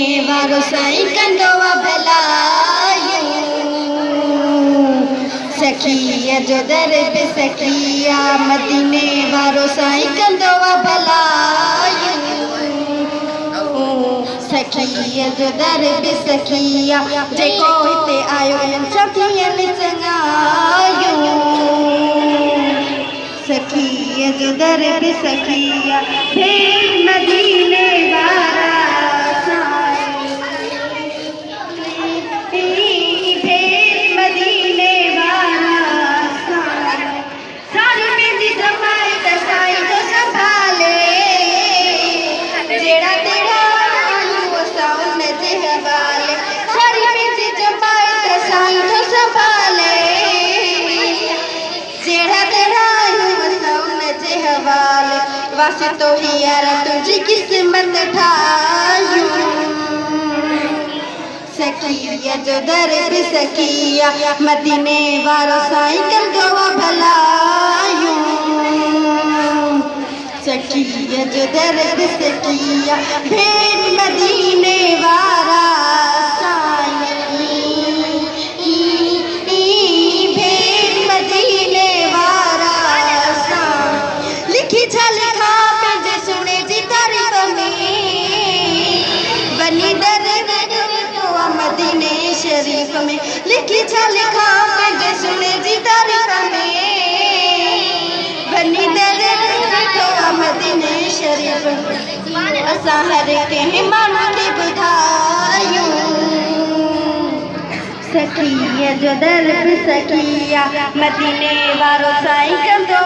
वारो साईं कंदो भलायूं सखीअ जो दर पे सखिया मदीने वारो साईं कंदो भलायूं सखीअ जो दर पे सखिया जेको हिते आयो सखियनि चङायूं सखीअ जो दर पे सखिया भेट मदीने वारा वास्तो हींअर तुंहिंजी क़िस्मत ठाहियूं सखीअ जो दर पे सखिया मदीने वारो साईं कंदो भलायूं सखीअ जो दर पे सखिया भेट मदीने वारा शरीफ में लिखी छा लिखा पंहिंजे सुने जी तारीफ़ में बनी दर तो मदीने शरीफ में असां हर कंहिं माण्हू खे ॿुधायूं सखीअ जो दर पे सखिया मदीने वारो साईं कंदो